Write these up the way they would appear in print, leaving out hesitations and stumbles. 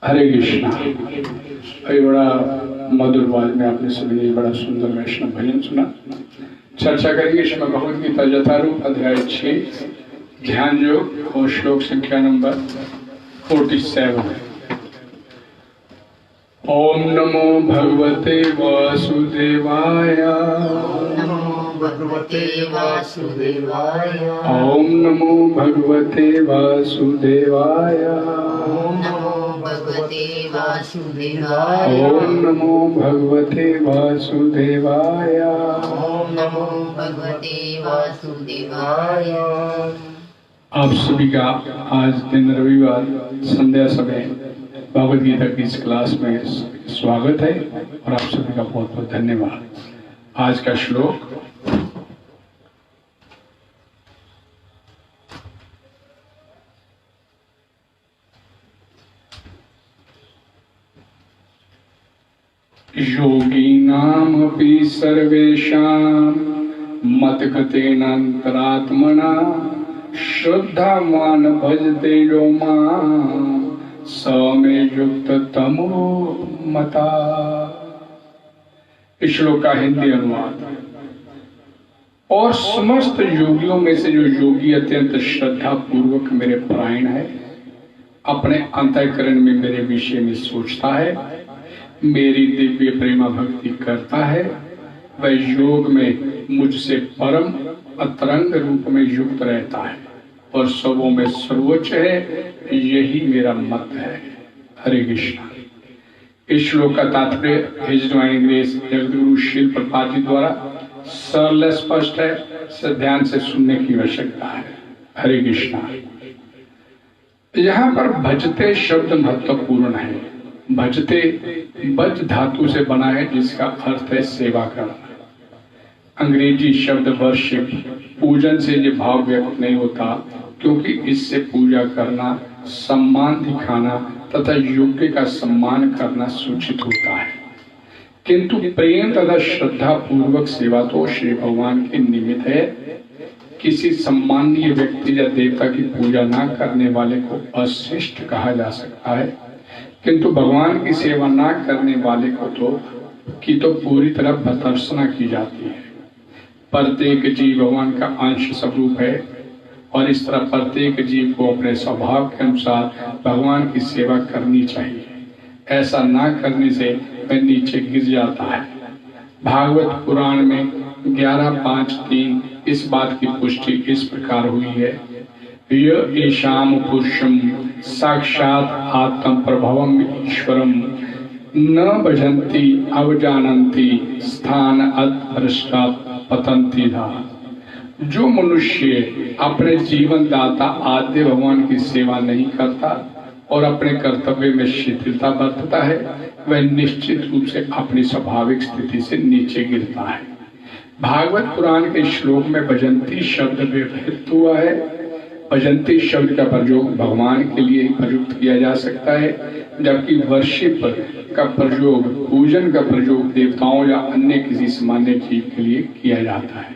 हरे कृष्णा। अभी बड़ा मधुर आवाज में आपने सभी ने बड़ा सुंदर वैष्णव भजन सुना। चर्चा करेंगे श्रीमद् भगवद गीता यथारूप अध्याय 6 ध्यान योग और श्लोक संख्या नंबर 47। ओम नमो भगवते वासुदेवाय। भगवते वासुदेवाय। ओम नमो भगवते वासुदेवाय। ओम नमो भगवते वासुदेवाय। ओम नमो भगवते वासुदेवाय। ओम नमो भगवते वासुदेवाय। आप सभी का आज दिन रविवार संध्या समय भगवद गीता की इस क्लास में स्वागत है और आप सभी का बहुत बहुत धन्यवाद। आज का श्लोक योगिनामपि सर्वेषां मद्गतेनान्तरात्मना श्रद्धावान् भजते यो मां स मे युक्ततमो मता। इस श्लोक का हिंदी अनुवाद। और समस्त योगियों में से जो योगी अत्यंत श्रद्धा पूर्वक मेरे परायण है, अपने अंतःकरण में मेरे विषय में सोचता है, मेरी दिव्य प्रेमा भक्ति करता है, वह योग में मुझसे परम अतरंग रूप में युक्त रहता है और सबों में सर्वोच्च है। यही मेरा मत है। हरे कृष्णा। इस श्लोक का तात्पर्य हिज डिवाइन ग्रेस जगद्गुरु श्रील प्रभुपाद जी द्वारा सरल स्पष्ट है, इसे ध्यान से सुनने की आवश्यकता है। हरे कृष्णा। यहाँ पर भजते शब्द महत्वपूर्ण है। भजते बज धातु से बना है, जिसका अर्थ है सेवा करना। अंग्रेजी शब्द वर्शिप पूजन से ये भाव व्यक्त नहीं होता, क्योंकि इससे पूजा करना, सम्मान दिखाना तथा योग्य का सम्मान करना सूचित होता है। किंतु प्रेम तथा श्रद्धा पूर्वक सेवा तो श्री भगवान के निमित्त है। किसी सम्मानीय व्यक्ति या देवता की पूजा ना करने वाले को अशिष्ट कहा जा सकता है, किंतु भगवान की सेवा ना करने वाले को तो पूरी तरह भर्त्सना की जाती है। प्रत्येक जीव भगवान का अंश स्वरूप है और इस तरह प्रत्येक जीव को अपने स्वभाव के अनुसार भगवान की सेवा करनी चाहिए। ऐसा ना करने से वह नीचे गिर जाता है। भागवत पुराण में 11.5.3 इस बात की पुष्टि इस प्रकार हुई है। येषां पुरुषं साक्षात् आत्म प्रभवम् ईश्वरं न भजन्ति अवजानन्ति स्थान अभ्रष्टात् पतन्ति धा। जो मनुष्य अपने जीवन दाता आद्य भगवान की सेवा नहीं करता और अपने कर्तव्य में शिथिलता बरतता है, वह निश्चित रूप से अपनी स्वाभाविक स्थिति से नीचे गिरता है। भागवत पुराण के श्लोक में भजंती शब्द व्यवहृत हुआ है। भजंती शब्द का प्रयोग भगवान के लिए प्रयुक्त किया जा सकता है, जबकि वर्शिप का प्रयोग, पूजन का प्रयोग देवताओं या अन्य किसी सामान्य जीव के लिए किया जाता है।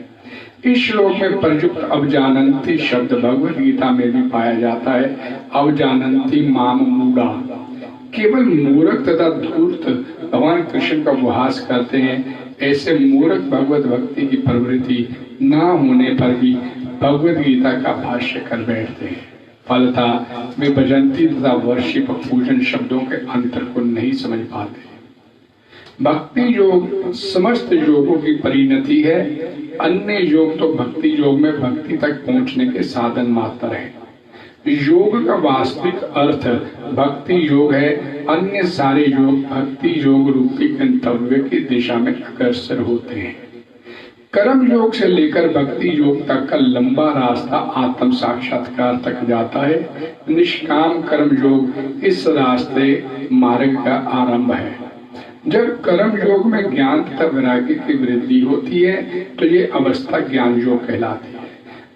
इस श्लोक में प्रयुक्त अवजानन्ति शब्द भगवद गीता में भी पाया जाता है। अवजानन्ति माम मूढ़ा। केवल मूर्ख तथा धूर्त भगवान कृष्ण का उपहास करते हैं। ऐसे मूर्ख भगवत भक्ति की प्रवृत्ति न होने पर भी भगवद गीता का भाष्य कर बैठते हैं। फलतः वे भजंती तथा वर्शिप पूजन शब्दों के अंतर को नहीं समझ पाते। भक्ति योग समस्त योगों की परिणति है। अन्य योग तो भक्ति योग में भक्ति तक पहुंचने के साधन मात्र है। योग का वास्तविक अर्थ भक्ति योग है। अन्य सारे योग भक्ति योग रूपी गंतव्य की दिशा में अग्रसर होते हैं। कर्म योग से लेकर भक्ति योग तक का लंबा रास्ता आत्म साक्षात्कार तक जाता है। निष्काम कर्म योग इस रास्ते मार्ग का आरंभ है। जब कर्म योग में ज्ञान तथा वैराग्य की वृद्धि होती है तो ये अवस्था ज्ञान योग कहलाती है।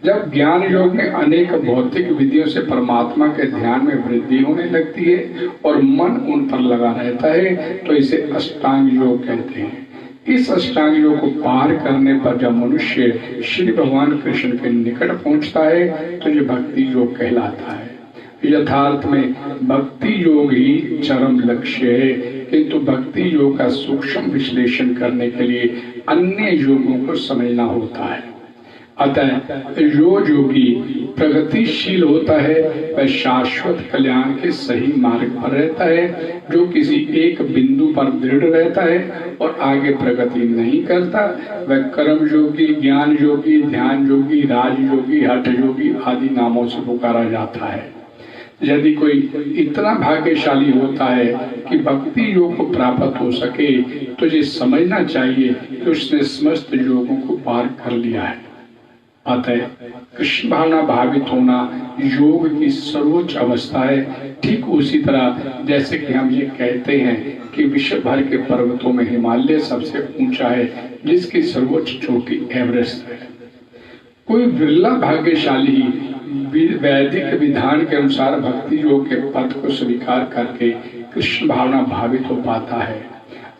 जब ज्ञान योग में अनेक भौतिक विधियों से परमात्मा के ध्यान में वृद्धि होने लगती है और मन उन पर लगा रहता है तो इसे अष्टांग योग कहते हैं। इस अष्टांग योग को पार करने पर जब मनुष्य श्री भगवान कृष्ण के निकट पहुंचता है तो ये भक्ति योग कहलाता है। यथार्थ में भक्ति योग ही चरम लक्ष्य है, किंतु भक्ति योग का सूक्ष्म विश्लेषण करने के लिए अन्य योगों को समझना होता है। अतः जो योगी प्रगतिशील होता है वह शाश्वत कल्याण के सही मार्ग पर रहता है। जो किसी एक बिंदु पर दृढ़ रहता है और आगे प्रगति नहीं करता वह कर्म योगी, ज्ञान योगी, ध्यान योगी, राज योगी, हठ योगी आदि नामों से पुकारा जाता है। यदि कोई इतना भाग्यशाली होता है कि भक्ति योग को प्राप्त हो सके तो ये समझना चाहिए कि उसने समस्त योगों को पार कर लिया है। अतः कृष्ण भावना भावित होना योग की सर्वोच्च अवस्था है। ठीक उसी तरह जैसे कि हम ये कहते हैं कि विश्व भर के पर्वतों में हिमालय सबसे ऊंचा है, जिसकी सर्वोच्च चोटी एवरेस्ट है। कोई बिरला भाग्यशाली वैदिक विधान के अनुसार भक्ति योग के पथ को स्वीकार करके कृष्ण भावना भावित हो पाता है।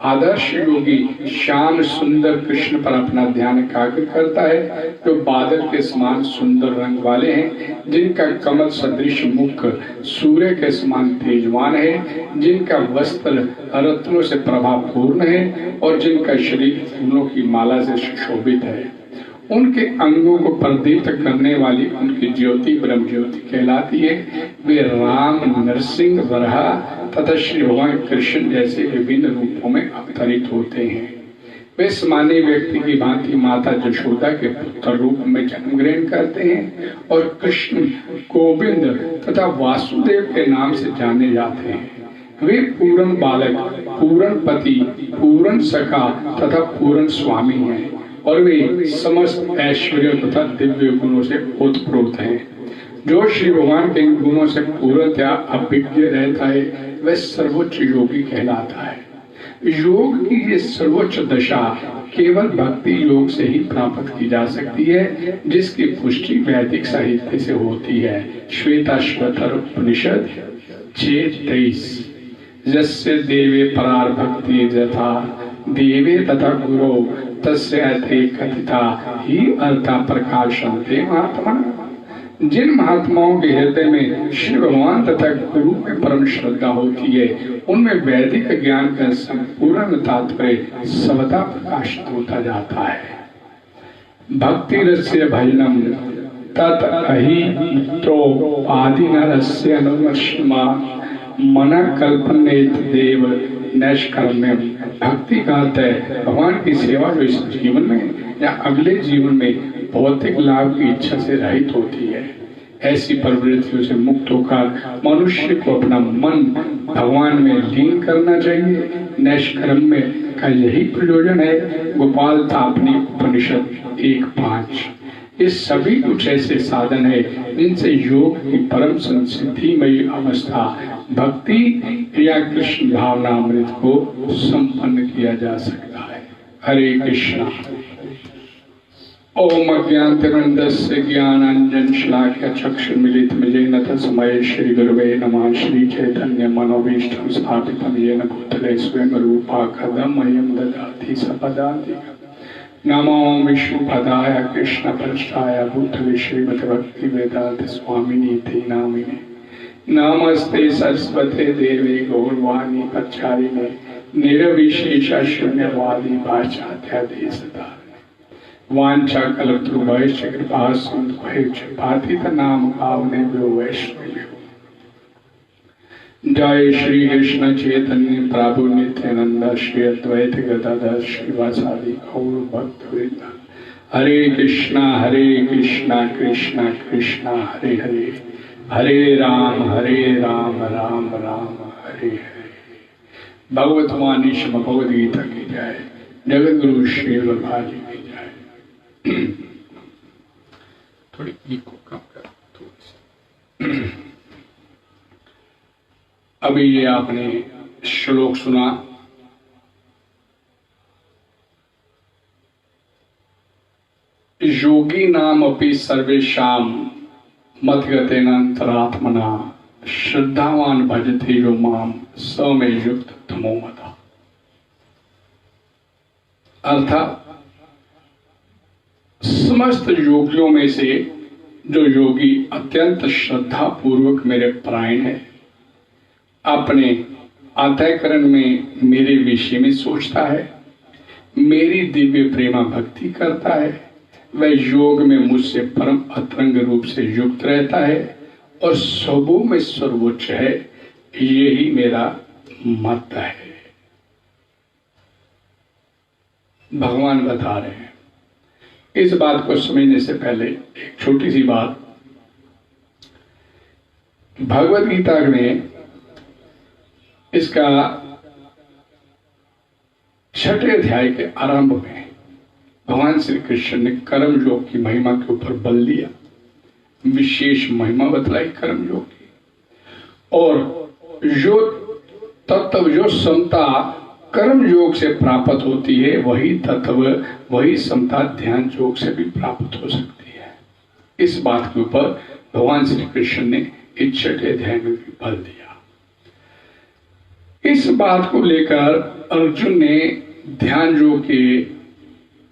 आदर्श योगी श्याम सुंदर कृष्ण पर अपना ध्यान एकाग्र करता है, जो बादल के समान सुंदर रंग वाले हैं, जिनका कमल सदृश मुख सूर्य के समान तेजवान है, जिनका वस्त्र रत्नों से प्रभापूर्ण है और जिनका शरीर फूलों की माला से सुशोभित है। उनके अंगों को प्रदीप्त करने वाली उनकी ज्योति ब्रह्म ज्योति कहलाती है। वे राम, नरसिंह, वराह तथा श्री भगवान कृष्ण जैसे विभिन्न रूपों में अवतरित होते हैं। वे सामान्य व्यक्ति की भांति माता जशोदा के पुत्र रूप में जन्म ग्रहण करते हैं और कृष्ण, गोविंद तथा वासुदेव के नाम से जाने जाते हैं। वे पूर्ण बालक, पूर्ण पति, पूर्ण सखा तथा पूर्ण स्वामी हैं और वे समस्त ऐश्वर्य तथा दिव्य गुणों से ओतप्रोत हैं। जो श्री भगवान के गुणों से पूर्णतया अभिज्ञ रहता है वह सर्वोच्च योगी कहलाता है। योग की ये सर्वोच्च दशा केवल भक्ति योग से ही प्राप्त की जा सकती है, जिसकी पुष्टि वैदिक साहित्य से होती है। श्वेताश्वतर उपनिषद 6:23 यस्य देवे परार भक्ति यथा देवे तथा गुरो तस्य अर्थे कथिता ही अर्था प्रकाशन्ते महात्मा। जिन महात्माओं के हृदय में श्री भगवान तथा गुरु में परम श्रद्धा होती है, उनमें वैदिक ज्ञान का संपूर्ण तात्पर्य सर्वदा प्रकाशित होता जाता है। भक्ति रस्य भजनम तत् अहितो आदि नरस्य अनुवर्षमा मना कल्पनेत देव नैष्कर्म्यम। भक्ति का अर्थ है भगवान की सेवा जो इस जीवन में या अगले जीवन में भौतिक लाभ की इच्छा से रहित होती है। ऐसी प्रवृत्तियों से मुक्त होकर मनुष्य को अपना मन भगवान में लीन करना चाहिए। नैष्कर्म्य का यही प्रयोजन है। गोपाल तापनी उपनिषद 1:5। ये सभी कुछ ऐसे साधन है जिनसे योग की परम संसिद्धिमयी अवस्था भक्ति या कृष्ण भावना अमृत को संपन्न किया जा सकता है। हरे कृष्णा। ओम अज्ञानतिमिरन्धस्य ज्ञानाञ्जन शलाकया चक्षुर्मिलितं येन तस्मै श्री गुरवे नमः। श्री चैतन्य मनोभीष्टं स्थापितं येन भूतले स्वयं रूपा कदा मह्यं ददाति सपदाति। नमो विष्णुपदाय कृष्णपृष्ठाय भूतले श्रीमते भक्तिवेदांत स्वामिनीति नामिने। नमस्ते सरस्वते देवे गौरवाणी प्रचारिणे निर्विशेष शून्यवादी पाश्चात्यादेशता। वांछा कल्पतरुभ्यश्च कृपा सिन्धुभ्यश्च पतितनां पावनेभ्यो वैष्णवेभ्यो। जय श्री कृष्ण चैतन्य प्रभु नित्यानंद श्री अद्वैत गदाधर श्रीवासादि गौर भक्तवृंद। हरे कृष्णा कृष्णा कृष्णा हरे हरे, हरे राम राम राम हरे हरे। भगवत वाणी श्री भगवद गीता की जय। जगत गुरु श्री वल्लभ जी की जय। थोड़ी इको कम कर थोड़ी। अभी ये आपने श्लोक सुना। योगी नाम अपि सर्वेशाम मद्गतेन अंतरात्मना श्रद्धावान भजते यो माम स मे युक्त तमो मता। अर्थात समस्त योगियों में से जो योगी अत्यंत श्रद्धा पूर्वक मेरे परायण है, अपने अंतःकरण में मेरे विषय में सोचता है, मेरी दिव्य प्रेमा भक्ति करता है, वह योग में मुझसे परम अतरंग रूप से युक्त रहता है और सबों में सर्वोच्च है। यही मेरा मत है। भगवान बता रहे हैं। इस बात को समझने से पहले एक छोटी सी बात, भगवद गीता में इसका 6ठे अध्याय के आरंभ में भगवान श्री कृष्ण ने कर्म योग की महिमा के ऊपर बल दिया, विशेष महिमा बतलाई कर्म योग की। और जो तत्व, जो समता कर्म योग से प्राप्त होती है, वही तत्व, वही समता ध्यान योग से भी प्राप्त हो सकती है। इस बात के ऊपर भगवान श्री कृष्ण ने इस 6ठे अध्याय में भी बल दिया। इस बात को लेकर अर्जुन ने ध्यान योग के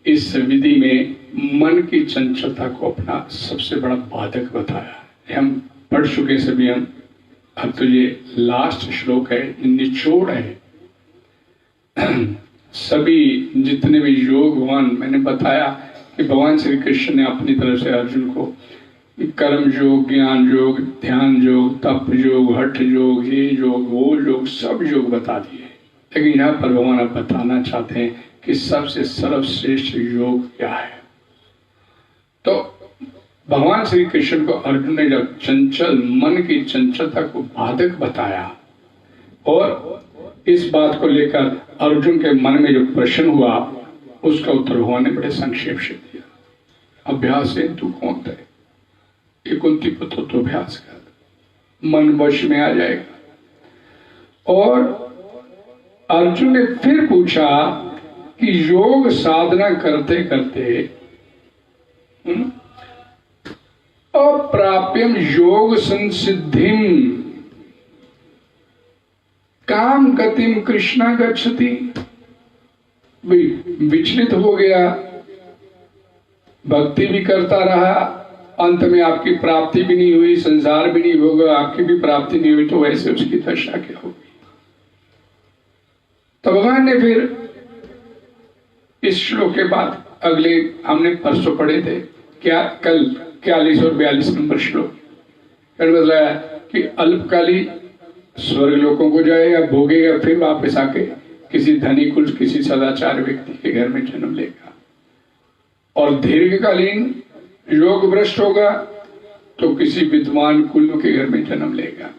इस विधि में मन की चंचलता को अपना सबसे बड़ा बाधक बताया। हम पढ़ चुके सभी हम, अब तो ये लास्ट श्लोक है, निचोड़ है। सभी जितने भी योग भगवान, मैंने बताया कि भगवान श्री कृष्ण ने अपनी तरफ से अर्जुन को कर्म योग, ज्ञान योग, ध्यान योग, तप योग, हठ योग, ये योग, वो योग, सब योग बता दिए। लेकिन यहाँ पर भगवान अब बताना चाहते हैं कि सबसे सर्वश्रेष्ठ योग क्या है। तो भगवान श्री कृष्ण को अर्जुन ने जब चंचल मन की चंचलता को बाधक बताया और इस बात को लेकर अर्जुन के मन में जो प्रश्न हुआ, उसका उत्तर भगवान ने बड़े संक्षेप से दिया। अभ्यास है तू कौन है, कुंती पुत्र तो अभ्यास कर, मन वश में आ जाएगा। और अर्जुन ने फिर पूछा कि योग साधना करते करते अप्राप्यम योग संसिद्धिम काम गतिम कृष्णा गच्छति, विचलित हो गया, भक्ति भी करता रहा, अंत में आपकी प्राप्ति भी नहीं हुई, संसार भी नहीं होगा, आपकी भी प्राप्ति नहीं हुई, तो वैसे उसकी दशा क्या होगी। तो भगवान ने फिर इस श्लोक के बाद अगले हमने परसों पढ़े थे, क्या कल 41 और 42 नंबर श्लोक बताया कि अल्पकाली स्वर्ग लोकों को जाएगा, भोगेगा, फिर वापस आके किसी धनी कुल, किसी सदाचार व्यक्ति के घर में जन्म लेगा। और दीर्घकालीन योग भ्रष्ट होगा तो किसी विद्वान कुल के घर में जन्म लेगा,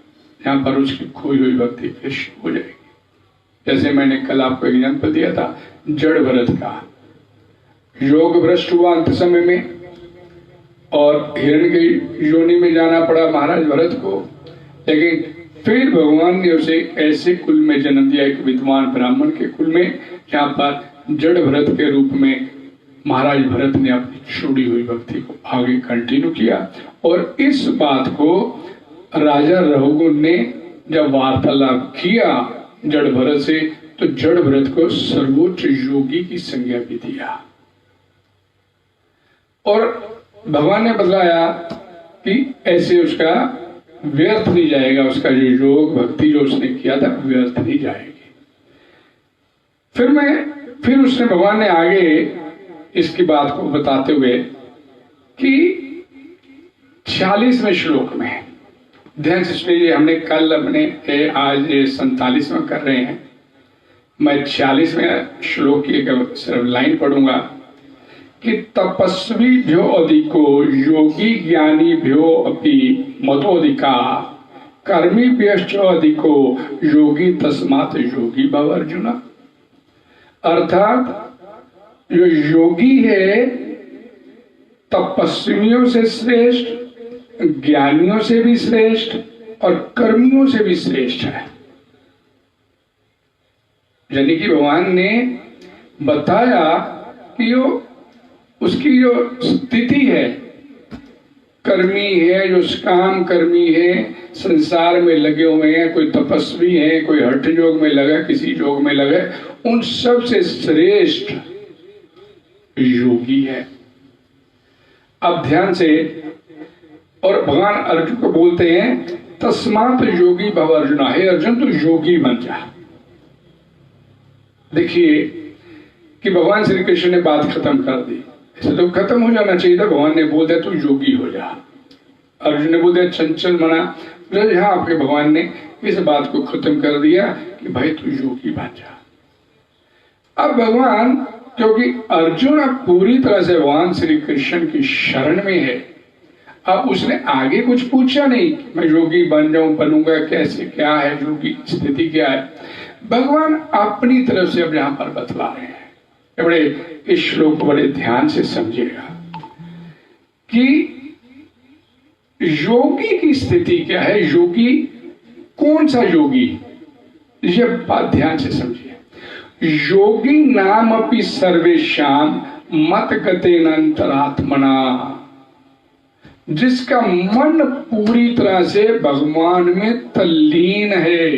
यहाँ पर उसकी खोई हुई भक्ति फिर हो जाएगी। जैसे मैंने कल आपको एग्जाम्पल दिया था जड़ भरत का, योग भ्रष्ट हुआ अंत समय में और हिरण की योनि में जाना पड़ा महाराज भरत को, लेकिन फिर भगवान ने उसे ऐसे कुल में जन्म दिया, एक विद्वान ब्राह्मण के कुल में, जहाँ पर जड़ भरत के रूप में महाराज भरत ने अपनी छोड़ी हुई भक्ति को आगे कंटिन्यू किया। और इस बात को राजा रघुगुण ने जब वार्तालाप किया जड़ भरत से, तो जड़ भरत को सर्वोच्च योगी की संज्ञा भी दिया। और भगवान ने बतलाया कि ऐसे उसका व्यर्थ नहीं जाएगा, उसका जो योग भक्ति जो उसने किया था व्यर्थ नहीं जाएगी। फिर उसने भगवान ने आगे इसकी बात को बताते हुए कि 46वें श्लोक में ध्यान से सुनिए, हमने कल अपने आज 47वां कर रहे हैं, मैं 46वें श्लोक की सिर्फ लाइन पढ़ूंगा कि तपस्वी भ्यो अधिको योगी ज्ञानी भ्यो अपि मतोधिका कर्मी व्यश्च अधिको योगी तस्मात् योगी भव अर्जुन। अर्थात जो योगी है तपस्वियों से श्रेष्ठ, ज्ञानियों से भी श्रेष्ठ और कर्मियों से भी श्रेष्ठ है। यानी कि भगवान ने बताया कि उसकी जो स्थिति है, कर्मी है, जो काम कर्मी है, संसार में लगे हुए हैं, कोई तपस्वी है, कोई हठ योग में लगा, किसी योग में लगा, उन सब से श्रेष्ठ योगी है। अब ध्यान से और भगवान अर्जुन को बोलते हैं तस्मात् योगी भव अर्जुन, हे अर्जुन तू योगी बन जा। देखिए कि भगवान श्री कृष्ण ने बात खत्म कर दी, ऐसे तो खत्म हो जाना चाहिए था। भगवान ने बोल दिया तू योगी हो जा, अर्जुन ने बोल दिया चंचल मना। यहाँ आपके भगवान ने इस बात को खत्म कर दिया कि भाई तू योगी बन जा। अब भगवान, क्योंकि अर्जुन अब पूरी तरह से भगवान श्री कृष्ण की शरण में है, अब उसने आगे कुछ पूछा नहीं मैं योगी बन जाऊं, बनूंगा कैसे, क्या है योगी स्थिति क्या है। भगवान अपनी तरफ से अब यहां पर बतला रहे हैं। बड़े इस श्लोक को बड़े ध्यान से समझिएगा कि योगी की स्थिति क्या है, योगी कौन सा योगी, ये बात ध्यान से समझिए। योगी नाम अपि सर्वेशाम मत गतेन अंतरात्मना, जिसका मन पूरी तरह से भगवान में तल्लीन है,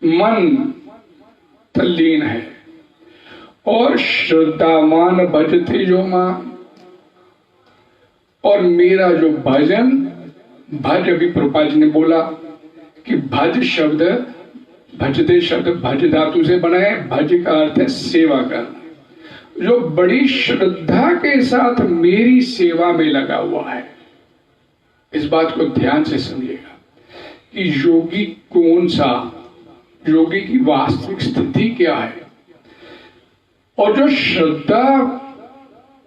मन तल्लीन है। और श्रद्धावान भजते जो मान, और मेरा जो भजन, भज अभी प्रभुपाद जी ने बोला कि भज शब्द, भजते शब्द भज धातु से बना है। भज का अर्थ है सेवा करना। जो बड़ी श्रद्धा के साथ मेरी सेवा में लगा हुआ है, इस बात को ध्यान से समझिएगा कि योगी कौन सा, योगी की वास्तविक स्थिति क्या है। और जो श्रद्धा,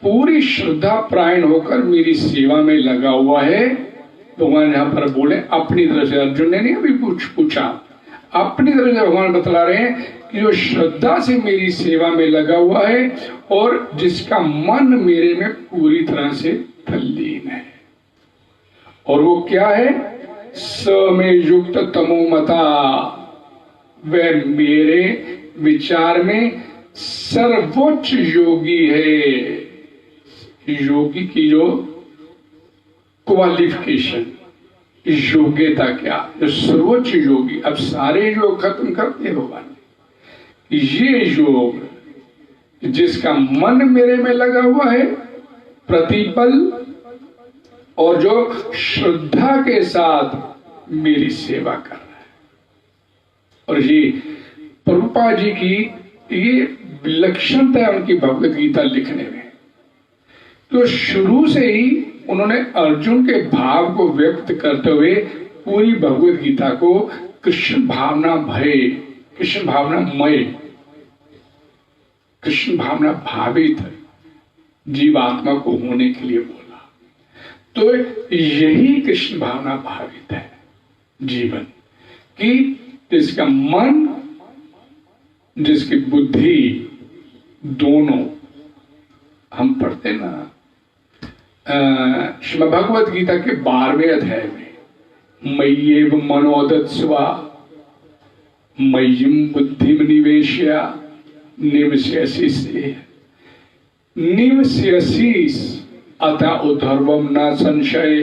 पूरी श्रद्धा प्रायण होकर मेरी सेवा में लगा हुआ है, भगवान यहां पर बोले अपनी तरफ से, अर्जुन ने नहीं अभी पूछा, अपनी तरफ से भगवान बतला रहे हैं कि जो श्रद्धा से मेरी सेवा में लगा हुआ है और जिसका मन मेरे में पूरी तरह से तल्लीन है। और वो क्या है, स में युक्त तमोमता, वह मेरे विचार में सर्वोच्च योगी है। योगी की जो क्वालिफिकेशन, योग्यता क्या, जो सर्वोच्च योगी, अब सारे योग खत्म करते भगवान। ये योग जिसका मन मेरे में लगा हुआ है प्रतिपल, और जो श्रद्धा के साथ मेरी सेवा कर रहा है। और ये प्रभुपाद जी की ये विलक्षणता है उनकी भगवत गीता लिखने में। तो शुरू से ही उन्होंने अर्जुन के भाव को व्यक्त करते हुए पूरी भगवत गीता को कृष्ण भावना भय, कृष्ण भावना मय, कृष्ण भावना भावित जीवात्मा को होने के लिए बोला। तो यही कृष्ण भावना भावित है जीवन की, जिसका मन, जिसकी बुद्धि, दोनों हम पढ़ते ना श्रीमद् भगवत गीता के 12वें अध्याय में, मय्येव मनोदत्स्वा मय्यम बुद्धिम निवेश्य निवस्यसि अतः उद्धर्वम न संशय।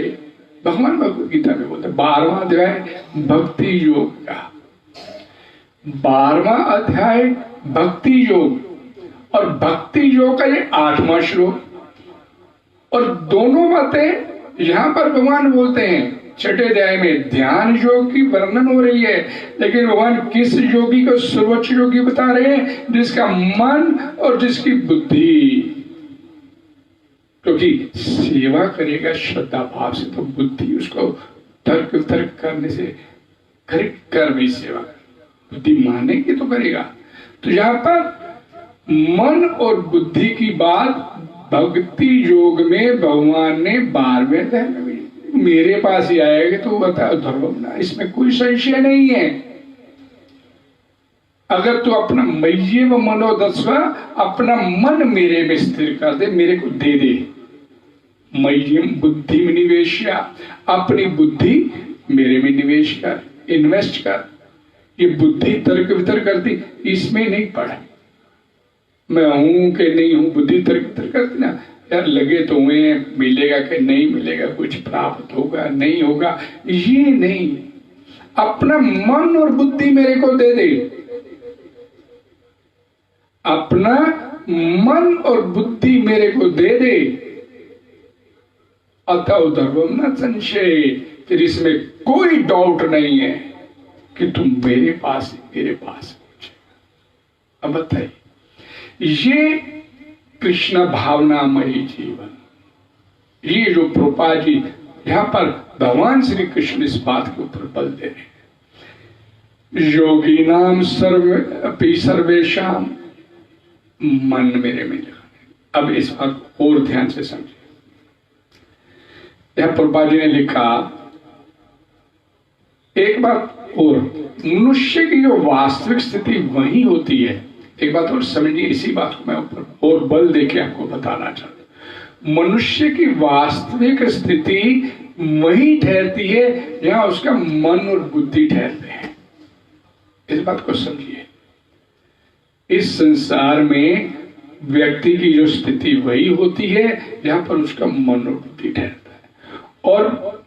भगवान भगवत गीता में बोलते 12वां अध्याय भक्ति योग का, 12वां अध्याय भक्ति योग, और भक्ति योग का ये 8वां श्लोक। और दोनों बातें यहां पर भगवान बोलते हैं। छठे अध्याय में ध्यान योग की वर्णन हो रही है, लेकिन भगवान किस योगी को सर्वोच्च योगी बता रहे हैं, जिसका मन और जिसकी बुद्धि, क्योंकि सेवा करेगा श्रद्धा भाव से तो बुद्धि उसको तर्क करने से कर भी सेवा, बुद्धि मानेगी तो करेगा। तो यहाँ पर मन और बुद्धि की बात भक्ति योग में भगवान ने 12वें अध्याय में मेरे पास ही आएगा तो बता धर्म ना, इसमें कोई संशय नहीं है। अगर तू अपना मय्येव मनोदत्स्वा, अपना मन मेरे में स्थिर कर दे, मेरे को दे दे, मय्यम बुद्धि में निवेश, अपनी बुद्धि मेरे में निवेश कर, इन्वेस्ट कर। ये बुद्धि तर्क वितर्क करती, इसमें नहीं पड़, मैं हूं कि नहीं हूं, बुद्धि तर्क वितर्क करती ना, यार लगे तो हुए, मिलेगा कि नहीं मिलेगा, कुछ प्राप्त होगा नहीं होगा, ये नहीं। अपना मन और बुद्धि मेरे को दे दे, अपना मन और बुद्धि मेरे को दे दे, अतः धर्मम न संशय, फिर इसमें कोई डाउट नहीं है कि तुम मेरे पास पहुंचे। अब बताइए, ये कृष्ण भावनामयी जीवन, ये जो प्रभुपाद जी यहां पर भगवान श्री कृष्ण इस बात के ऊपर बल दे रहे हैं, योगी नाम सर्वेशाम मन मेरे में लगा। अब इस बात को और ध्यान से समझिए। यह प्रभुपाद जी ने लिखा एक बात और, मनुष्य की जो वास्तविक स्थिति वही होती है। एक बात और समझिए, इसी बात को मैं ऊपर और बल देके आपको बताना चाहता हूं। मनुष्य की वास्तविक स्थिति वही ठहरती है जहां उसका मन और बुद्धि ठहरते हैं। इस बात को समझिए। इस संसार में व्यक्ति की जो स्थिति वही होती है जहां पर उसका मन और बुद्धि ठहरता है। और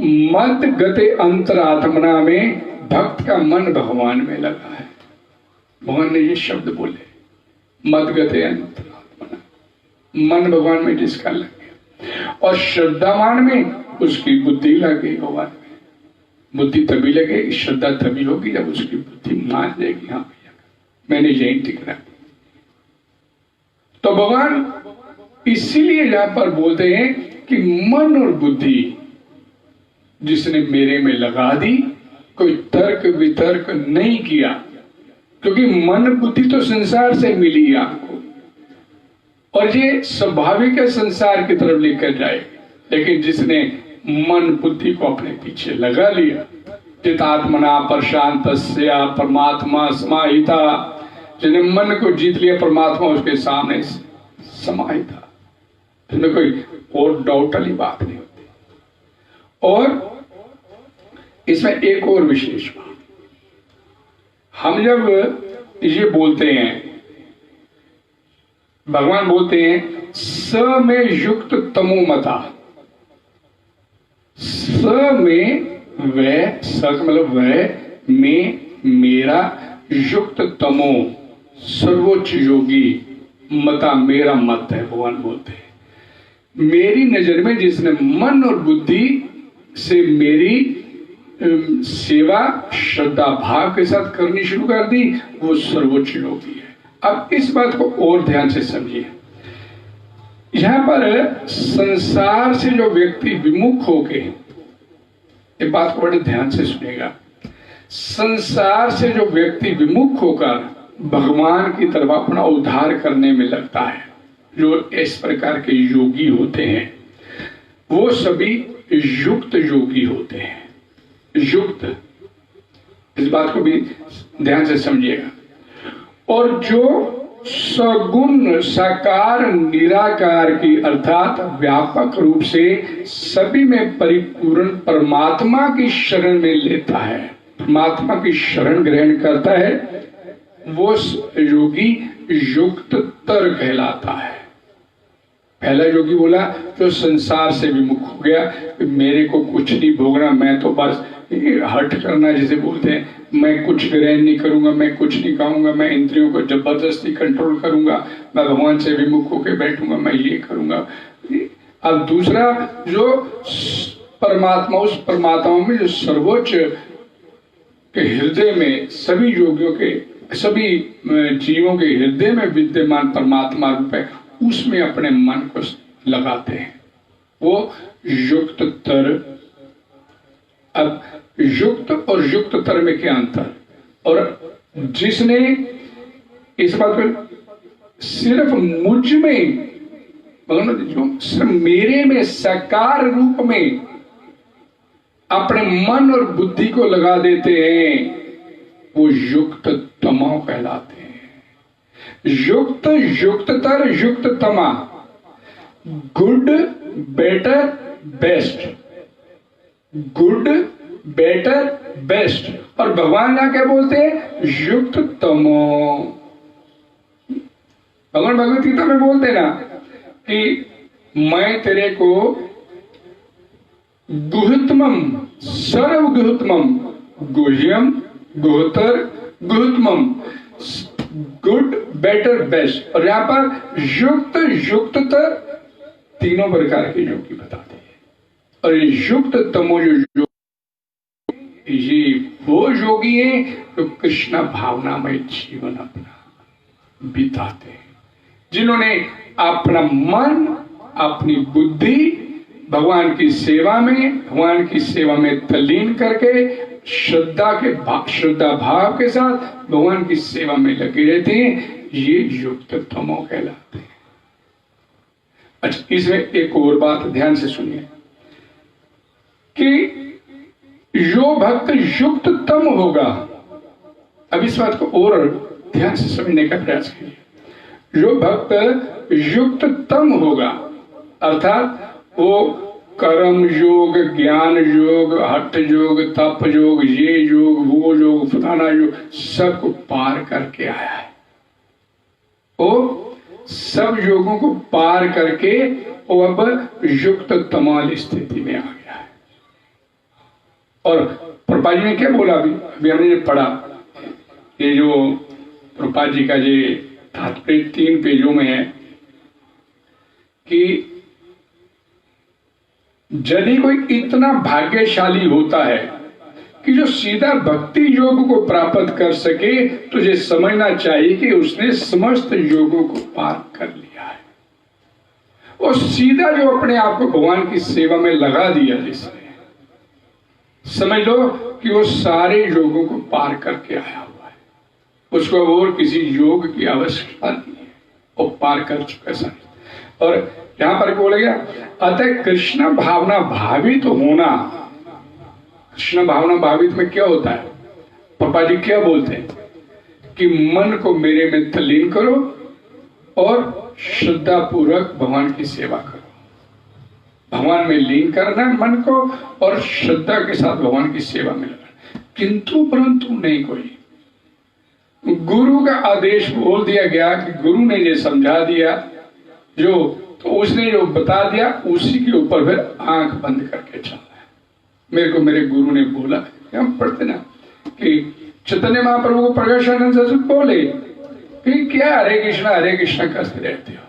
मद गते अंतरात्मना में भक्त का मन भगवान में लगा है। भगवान ने ये शब्द बोले, मद गते अंतरात्मना, मन भगवान में जिसका लग गया। और श्रद्धावान में उसकी बुद्धि लग गई भगवान में। बुद्धि तभी लगेगी, श्रद्धा तभी होगी जब उसकी बुद्धि मान लेगी, हाँ भैया मैंने यही टिकना। तो भगवान इसीलिए यहां पर बोलते हैं कि मन और बुद्धि जिसने मेरे में लगा दी, कोई तर्क वितर्क नहीं किया, क्योंकि मन बुद्धि तो संसार से मिली आपको और ये स्वाभाविक है संसार की तरफ लेकर जाए। लेकिन जिसने मन बुद्धि को अपने पीछे लगा लिया, चितात्मना प्रशांतस्या परमात्मा समाहिता, जिसने मन को जीत लिया, परमात्मा उसके सामने समाहिता, इसमें कोई और डाउट वाली बात नहीं होती। और इसमें एक और विशेष बात, हम जब ये बोलते हैं, भगवान बोलते हैं स में युक्त तमोमता, स में वह, स मतलब वह में मेरा, युक्त तमो सर्वोच्च योगी, मता मेरा मत है। भगवान बोलते हैं मेरी नजर में जिसने मन और बुद्धि से मेरी सेवा श्रद्धा भाव के साथ करनी शुरू कर दी, वो सर्वोच्च योगी है। अब इस बात को और ध्यान से समझिए। यहां पर संसार से जो व्यक्ति विमुख हो गए, ये बात को बड़े ध्यान से सुनेगा, संसार से जो व्यक्ति विमुख होकर भगवान की तरफ अपना उद्धार करने में लगता है, जो इस प्रकार के योगी होते हैं, वो सभी युक्त योगी होते हैं। युक्त, इस बात को भी ध्यान से समझिएगा। और जो सगुण साकार निराकार की अर्थात व्यापक रूप से सभी में परिपूर्ण परमात्मा की शरण में लेता है, परमात्मा की शरण ग्रहण करता है, वो योगी युक्तर कहलाता है। पहला योगी बोला जो संसार से विमुख हो गया, मेरे को कुछ नहीं भोगना, मैं तो बस हट करना जिसे बोलते हैं, मैं कुछ ग्रहण नहीं करूंगा, मैं कुछ नहीं खाऊंगा, मैं इंद्रियों को जबरदस्ती कंट्रोल करूंगा, मैं भगवान से विमुख होकर बैठूंगा, मैं ये करूंगा। अब दूसरा जो परमात्मा, उस परमात्मा में जो सर्वोच्च के हृदय में सभी योगियों के, सभी जीवों के हृदय में विद्यमान परमात्मा रूप है, उसमें अपने मन को लगाते हैं, वो युक्ततर। अब युक्त और युक्ततर में क्या अंतर? और जिसने इस बात को सिर्फ मुझ में, जो सिर्फ मेरे में साकार रूप में अपने मन और बुद्धि को लगा देते हैं, वो युक्त तमो कहलाते हैं। युक्त, युक्ततर, युक्ततमा, good, better, best, good, better, best. और भगवान यहां क्या बोलते हैं? युक्त तमो। भगवान भगवत गीता में बोलते ना कि मैं तेरे को गुहतमम, सर्वगुहतमम, गुह्यम, गुहतर, गुहतमम, गुड, बेटर, बेस्ट। और यहां पर युक्त, युक्ततर तीनों प्रकार के योगी बता दिए। और युक्त तमो जो योगी, ये वो योगी हैं जो कृष्ण भावनामय जीवन अपना बिताते हैं, जिन्होंने अपना मन, अपनी बुद्धि भगवान की सेवा में तल्लीन करके श्रद्धा भाव के साथ भगवान की सेवा में लगे रहते हैं। ये युक्त तमो कहलाते हैं। अच्छा, इसमें एक और बात ध्यान से सुनिए कि जो भक्त युक्त तम होगा, अब इस बात को और ध्यान से समझने का प्रयास कीजिए। जो भक्त युक्त तम होगा, अर्थात वो कर्म योग, ज्ञान योग, हठ योग, तप योग, ये योग, वो योग, फलाना योग, सबको पार करके आया है। वो सब योगों को पार करके वो अब युक्त तमाल स्थिति में आ गया है। और प्रभुपाद जी ने क्या बोला, अभी हमने पढ़ा, ये जो प्रभुपाद जी का ये तात्पर्य 3 पेजों में है कि यदि कोई इतना भाग्यशाली होता है कि जो सीधा भक्ति योग को प्राप्त कर सके, तो ये समझना चाहिए कि उसने समस्त योगों को पार कर लिया है। और सीधा जो अपने आप को भगवान की सेवा में लगा दिया, जिसने, समझ लो कि वो सारे योगों को पार करके आया हुआ है। उसको और किसी योग की आवश्यकता नहीं है, वो पार कर चुका है। और यहां पर बोलेगा, अतः कृष्ण भावना भावित होना। कृष्ण भावना भावित में क्या होता है? पापा जी क्या बोलते हैं कि मन को मेरे में तल्लीन करो और श्रद्धा पूर्वक भगवान की सेवा करो। भगवान में लीन करना है मन को और श्रद्धा के साथ भगवान की सेवा में लगना। किंतु परंतु नहीं कोई। गुरु का आदेश बोल दिया गया कि गुरु ने ये समझा दिया, तो उसने जो बता दिया उसी के ऊपर फिर आंख बंद करके चलना है। मेरे को मेरे गुरु ने बोला, हम पढ़ते ना कि चैतन्य महाप्रभु को प्रकाशानंद सरस्वती बोले कि क्या हरे कृष्णा करते रहते हो,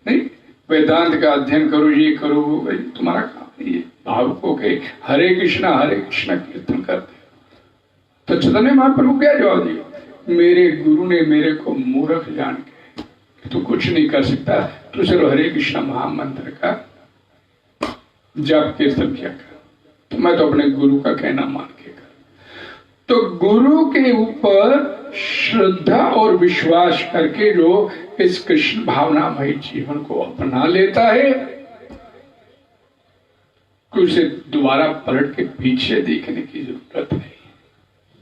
नहीं वेदांत का अध्ययन करो, ये करो, वो तुम्हारा काम नहीं है। भावुकों के हरे कृष्णा कीर्तन करते हो। तो चैतन्य महाप्रभु क्या जवाब दिया? मेरे गुरु ने मेरे को मूर्ख जान के तू कुछ नहीं कर सकता, तू चलो हरे कृष्णा महामंत्र का जप कीर्तन किया कर, तो मैं तो अपने गुरु का कहना मान के कर। तो गुरु के ऊपर श्रद्धा और विश्वास करके जो इस कृष्ण भावनामय जीवन को अपना लेता है, उसे दोबारा पलट के पीछे देखने की जरूरत नहीं,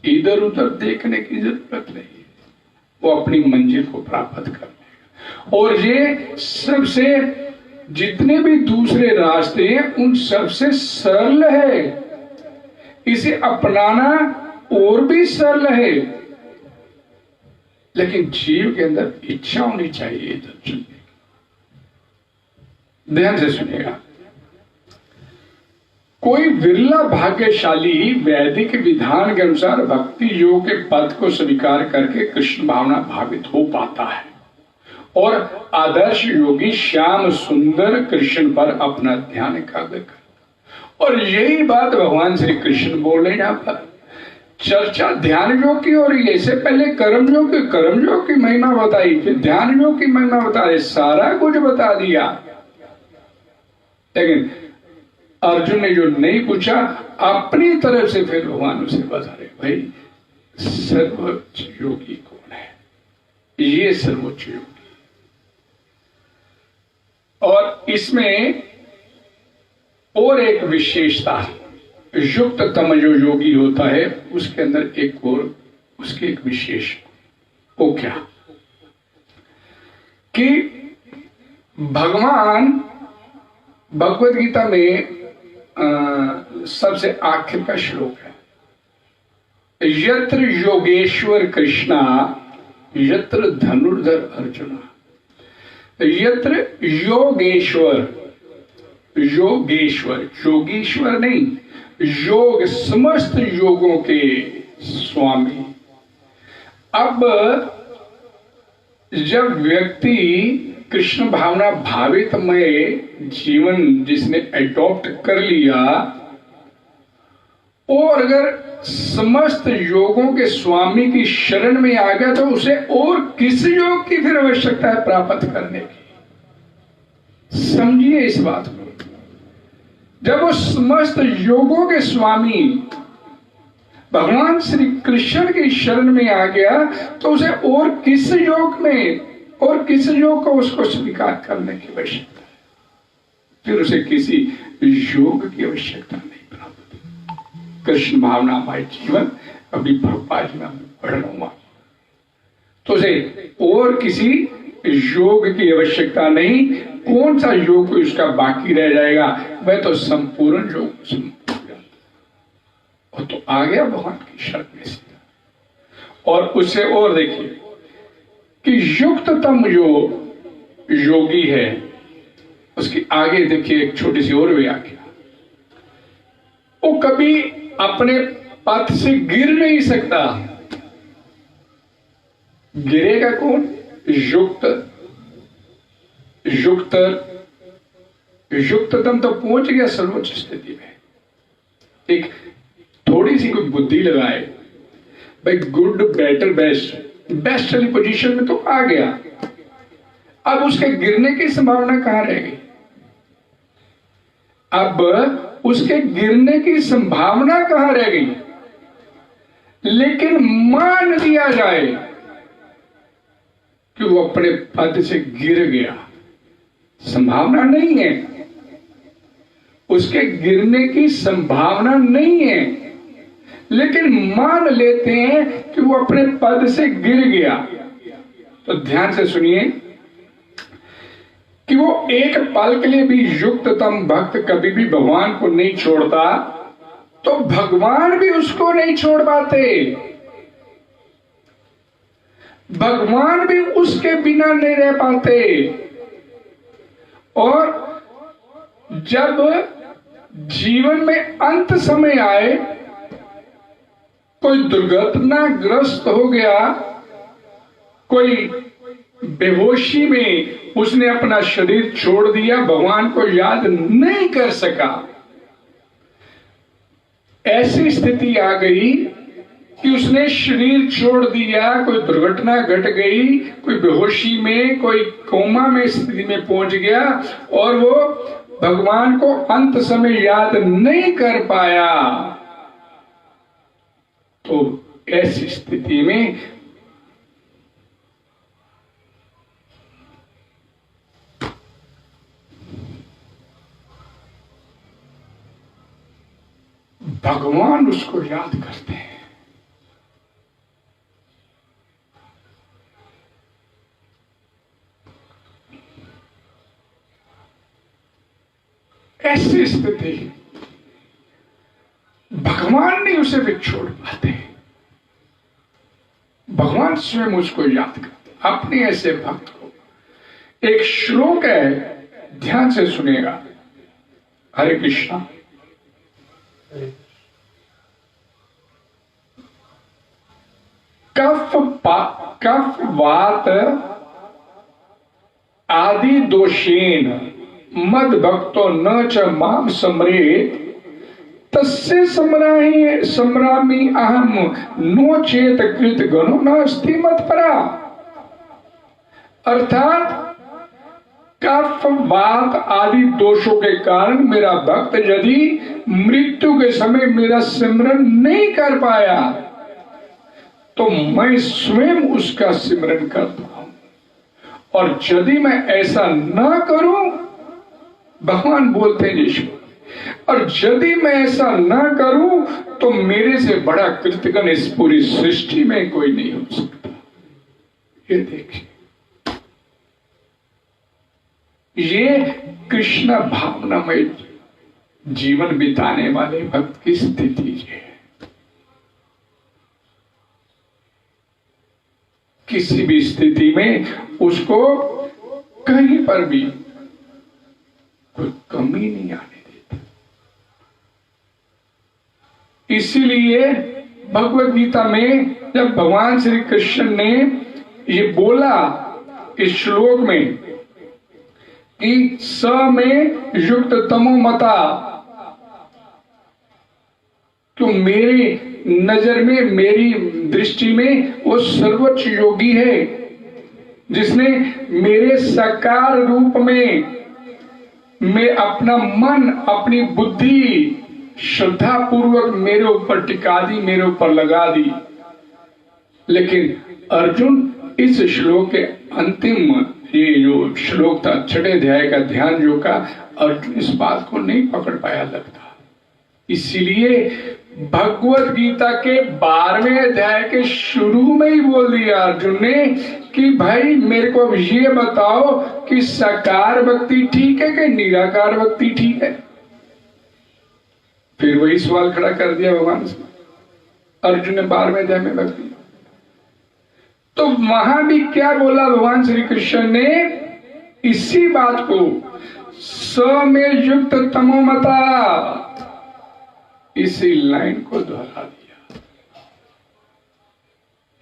इधर उधर देखने की जरूरत नहीं। वो अपनी मंजिल को प्राप्त कर। और ये सबसे, जितने भी दूसरे रास्ते हैं उन सबसे सरल है, इसे अपनाना और भी सरल है, लेकिन जीव के अंदर इच्छा होनी चाहिए इधर चलने। ध्यान से सुनिएगा, कोई विरला भाग्यशाली वैदिक विधान के अनुसार भक्ति योग के पद को स्वीकार करके कृष्ण भावना भावित हो पाता है और आदर्श योगी श्याम सुंदर कृष्ण पर अपना ध्यान एकाग्र कर। और यही बात भगवान श्री कृष्ण बोल रहे हैं। यहाँ पर चर्चा ध्यान योग की हो रही है। इससे पहले कर्म योग की महिमा बताई, फिर ध्यान योग की महिमा बताई, सारा कुछ बता दिया। लेकिन अर्जुन ने जो नहीं पूछा, अपनी तरफ से फिर भगवान उसे बता रहे, भाई सर्वोच्च योगी कौन है? ये सर्वोच्च योगी। और इसमें और एक विशेषता, युक्त तम जो योगी होता है उसके अंदर एक और उसकी एक विशेष, वो क्या कि भगवान भगवत गीता में सबसे आखिर का श्लोक है, यत्र योगेश्वर कृष्णा यत्र धनुर्धर अर्जुना। यत्र योगेश्वर नहीं, योग समस्त योगों के स्वामी। अब जब व्यक्ति कृष्ण भावना भावितमय जीवन जिसने एडॉप्ट कर लिया, और अगर समस्त योगों के स्वामी की शरण में आ गया तो उसे और किस योग की फिर आवश्यकता है प्राप्त करने की? समझिए इस बात को। जब वो समस्त योगों के स्वामी भगवान श्री कृष्ण की शरण में आ गया तो उसे और किस योग में और किस योग को उसको स्वीकार करने की आवश्यकता है? फिर उसे किसी योग की आवश्यकता नहीं प्राप्त। कृष्ण भावनामय जीवन अभी भगवान जी में बढ़ रहा तो उसे और किसी योग की आवश्यकता नहीं। कौन सा योग उसका बाकी रह जाएगा? वह तो संपूर्ण योग और तो आ गया भगवान की शरण में से। और उससे और देखिए कि युक्ततम जो योगी है उसकी आगे देखिए एक छोटी सी और व्याख्या। वो कभी अपने पथ से गिर नहीं सकता। गिरेगा कौन? युक्ततम तो पहुंच गया सर्वोच्च स्थिति में। एक थोड़ी सी कोई बुद्धि लगाए भाई, गुड बेटर बेस्ट, बेस्ट वाली पोजीशन में तो आ गया, अब उसके गिरने की संभावना कहां रह गई? अब उसके गिरने की संभावना कहां रह गई? लेकिन मान लिया जाए कि वो अपने पद से गिर गया, संभावना नहीं है, उसके गिरने की संभावना नहीं है, लेकिन मान लेते हैं कि वो अपने पद से गिर गया। तो ध्यान से सुनिए कि वो एक पल के लिए भी युक्ततम भक्त कभी भी भगवान को नहीं छोड़ता, तो भगवान भी उसको नहीं छोड़ पाते। भगवान भी उसके बिना नहीं रह पाते। और जब जीवन में अंत समय आए, कोई दुर्घटनाग्रस्त हो गया, कोई बेहोशी में उसने अपना शरीर छोड़ दिया, भगवान को याद नहीं कर सका, ऐसी स्थिति आ गई कि उसने शरीर छोड़ दिया, कोई दुर्घटना घट गई, कोई बेहोशी में, कोई कोमा में स्थिति में पहुंच गया और वो भगवान को अंत समय याद नहीं कर पाया, तो ऐसी स्थिति में भगवान उसको याद करते हैं। ऐसी स्थिति भगवान नहीं उसे भी छोड़ पाते, भगवान स्वयं उसको याद करते अपने ऐसे भक्त को। एक श्लोक है, ध्यान से सुनिएगा। हरे कृष्णा। कफ वात आदि दोषेन मद भक्तो न च माम समरेत तस्य समरामि अहम नो चेत कृत गणो नास्ति मत परा। अर्थात कफ वात आदि दोषों के कारण मेरा भक्त यदि मृत्यु के समय मेरा सिमरन नहीं कर पाया तो मैं स्वयं उसका सिमरन करता हूं, और यदि मैं ऐसा ना करूं, भगवान बोलते हैं ईश्वर, और यदि मैं ऐसा ना करूं तो मेरे से बड़ा कृतघ्न इस पूरी सृष्टि में कोई नहीं हो सकता। ये देखिए, ये कृष्ण भावनामय जीवन बिताने वाले भक्त की स्थिति है। किसी भी स्थिति में उसको कहीं पर भी कोई कमी नहीं आने देता। इसीलिए भगवद गीता में जब भगवान श्री कृष्ण ने ये बोला इस श्लोक में कि स में युक्त तमो मता, तो मेरी नजर में, मेरी दृष्टि में वो सर्वोच्च योगी है जिसने मेरे साकार रूप में मैं अपना मन, अपनी बुद्धि श्रद्धा पूर्वक मेरे ऊपर टिका दी, मेरे ऊपर लगा दी। लेकिन अर्जुन इस श्लोक के अंतिम, ये जो श्लोक था 6 अध्याय का ध्यान जो का, अर्जुन इस बात को नहीं पकड़ पाया लगता। इसीलिए भगवत गीता के 12वें अध्याय के शुरू में ही बोल दिया अर्जुन ने कि भाई मेरे को अब ये बताओ कि साकार भक्ति ठीक है कि निराकार भक्ति ठीक है। फिर वही सवाल खड़ा कर दिया भगवान से, अर्जुन ने 12वें अध्याय में भक्ति। तो वहां भी क्या बोला भगवान श्री कृष्ण ने, इसी बात को, स में युक्त तमोमता, इसी लाइन को दोहरा दिया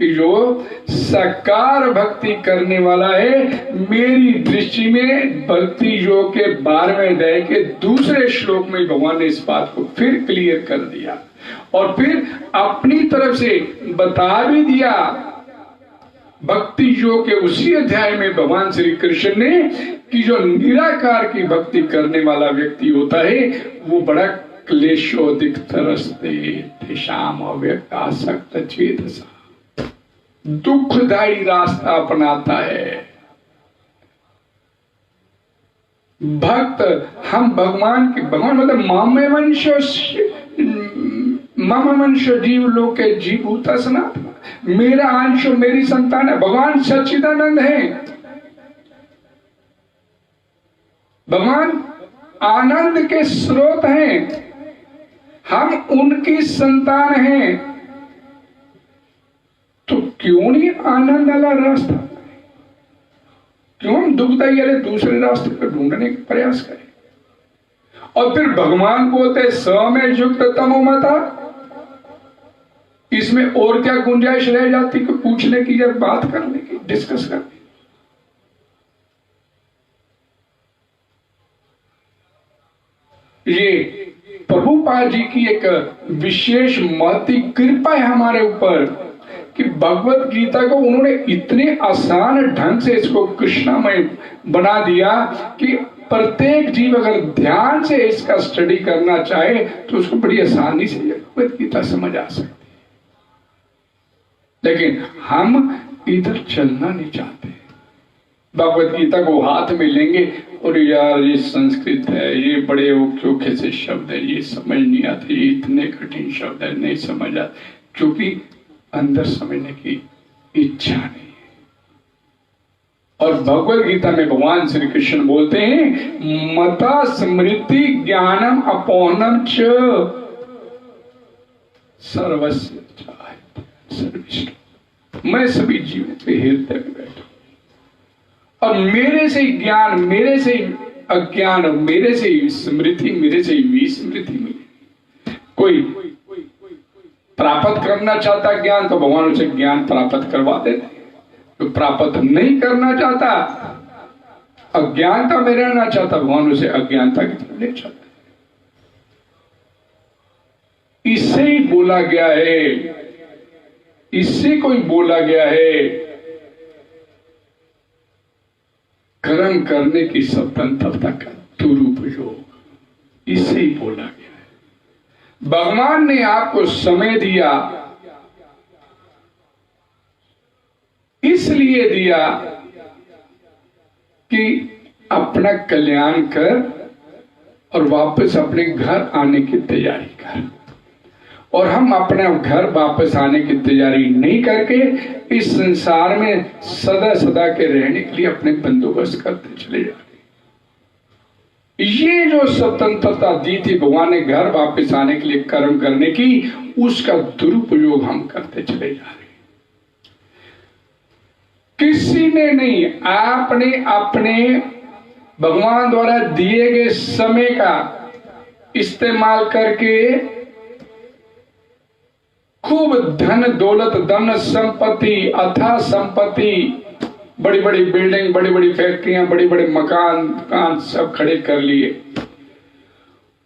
कि जो साकार भक्ति करने वाला है, मेरी दृष्टि में भक्ति योग के 12वें अध्याय के दूसरे श्लोक में भगवान ने इस बात को फिर क्लियर कर दिया और फिर अपनी तरफ से बता भी दिया। भक्ति योग के उसी अध्याय में भगवान श्री कृष्ण ने कि जो निराकार की भक्ति करने वाला व्यक्ति होता है वो बड़ा क्लेशोदिक तरसते तेषाम अव्यक्त आसक्त चेतसा, दुखदायी रास्ता अपनाता है। भक्त, हम भगवान के, भगवान मतलब मम मनुष्य जीव लोके जीवभूता सनातन, मेरा अंश मेरी संतान है। भगवान सच्चिदानंद है, भगवान आनंद के स्रोत हैं, हम उनकी संतान हैं। तो क्यों नहीं आनंद वाला रास्ता, क्यों हम दुखदायी वाले दूसरे रास्ते पर ढूंढने का प्रयास करें? और फिर भगवान बोलते स में युक्त तमोमता, इसमें और क्या गुंजाइश रह जाती कि पूछने की या बात करने की, डिस्कस करने की। ये प्रभुपाद जी की एक विशेष महती कृपा है हमारे ऊपर कि भगवत गीता को उन्होंने इतने आसान ढंग से इसको कृष्णामय बना दिया कि प्रत्येक जीव अगर ध्यान से इसका स्टडी करना चाहे तो उसको बड़ी आसानी से भगवत गीता समझ आ सकती है। लेकिन हम इधर चलना नहीं चाहते, भगवत गीता को हाथ में लेंगे और यार ये संस्कृत है, ये बड़े औखे से शब्द है, ये समझ नहीं आते, ये इतने कठिन शब्द है, नहीं समझ आते, क्योंकि अंदर समझने की इच्छा नहीं है। और भगवत गीता में भगवान श्री कृष्ण बोलते हैं मता स्मृति ज्ञानम अपौनम च सर्वस्य, मैं सभी जीवों के हृदय में बैठा और मेरे से ज्ञान, मेरे से अज्ञान, मेरे से स्मृति, मेरे से विस्मृति मिली। कोई प्राप्त करना चाहता ज्ञान तो भगवान उसे ज्ञान प्राप्त करवा देते, तो प्राप्त नहीं करना चाहता, अज्ञानता में रहना चाहता, भगवान उसे अज्ञानता की तरफ ले जाता। इससे ही बोला गया है, इससे कोई बोला गया है कर्म करने की स्वतंत्रता का दुरुपयोग, इससे ही बोला गया है। भगवान ने आपको समय दिया, इसलिए दिया कि अपना कल्याण कर और वापस अपने घर आने की तैयारी कर। और हम अपने घर वापस आने की तैयारी नहीं करके इस संसार में सदा सदा के रहने के लिए अपने बंदोबस्त करते चले जा रहे। ये जो स्वतंत्रता दी थी भगवान ने घर वापस आने के लिए कर्म करने की, उसका दुरुपयोग हम करते चले जा रहे। किसी ने नहीं, आपने अपने भगवान द्वारा दिए गए समय का इस्तेमाल करके खूब धन दौलत, धन संपत्ति, अथा संपत्ति बड़ी बड़ी बिल्डिंग, बड़ी बड़ी फैक्ट्रियां, बड़े बड़े मकान सब खड़े कर लिए,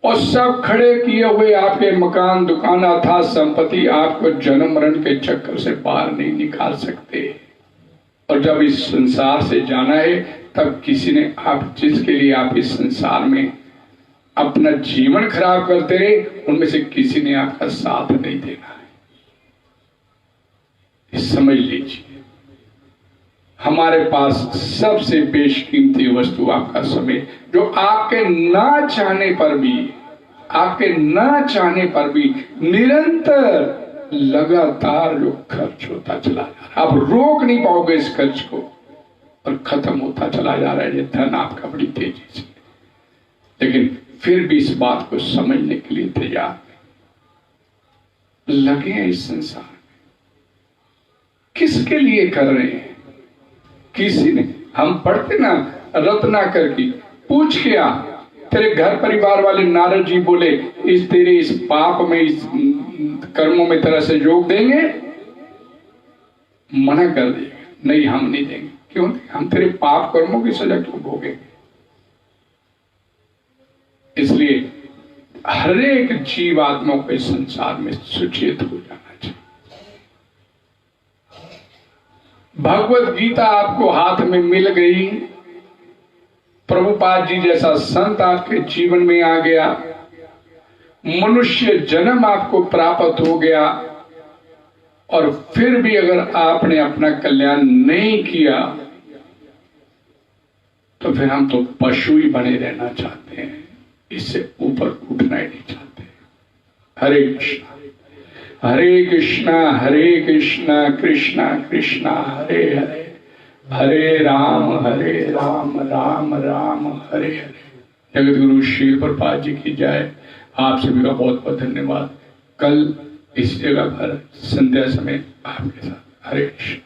और सब खड़े किए हुए आपके मकान, दुकान, अथाह संपत्ति आपको जन्म मरण के चक्कर से बाहर नहीं निकाल सकते। और जब इस संसार से जाना है, तब किसी ने आप जिसके लिए आप इस संसार में अपना जीवन खराब करते रहे, उनमें से किसी ने आपका साथ नहीं देना है। समझ लीजिए, हमारे पास सबसे बेशकीमती वस्तु आपका समय, जो आपके ना चाहने पर भी निरंतर लगातार जो खर्च होता चला जा रहा है, आप रोक नहीं पाओगे इस खर्च को, और खत्म होता चला जा रहा है ये धन आपका बड़ी तेजी से। लेकिन फिर भी इस बात को समझने के लिए तैयार लगे हैं इस संसार में। किसके लिए कर रहे हैं? किसी ने, हम पढ़ते ना रत्नाकर की, पूछ के आ, तेरे घर परिवार वाले नारद जी बोले इस तेरे इस पाप में, इस कर्मों में तेरा सहयोग देंगे? मना कर देंगे, नहीं हम नहीं देंगे। क्यों? हम तेरे पाप कर्मों की सजा क्यों भोगेंगे? इसलिए हर एक जीवात्मा को इस संसार में सुचेत हो जाना चाहिए। भगवत गीता आपको हाथ में मिल गई, प्रभुपाद जी जैसा संत आपके जीवन में आ गया, मनुष्य जन्म आपको प्राप्त हो गया, और फिर भी अगर आपने अपना कल्याण नहीं किया तो फिर हम तो पशु ही बने रहना चाहते हैं, इससे ऊपर उठना ही नहीं चाहते। हरे कृष्णा हरे कृष्णा हरे कृष्णा कृष्णा कृष्णा हरे हरे, हरे राम राम राम हरे हरे। जगत गुरु श्री प्रभुपाद जी की जय। आप सभी का बहुत बहुत धन्यवाद। कल इस जगह पर संध्या समय आपके साथ। हरे कृष्ण।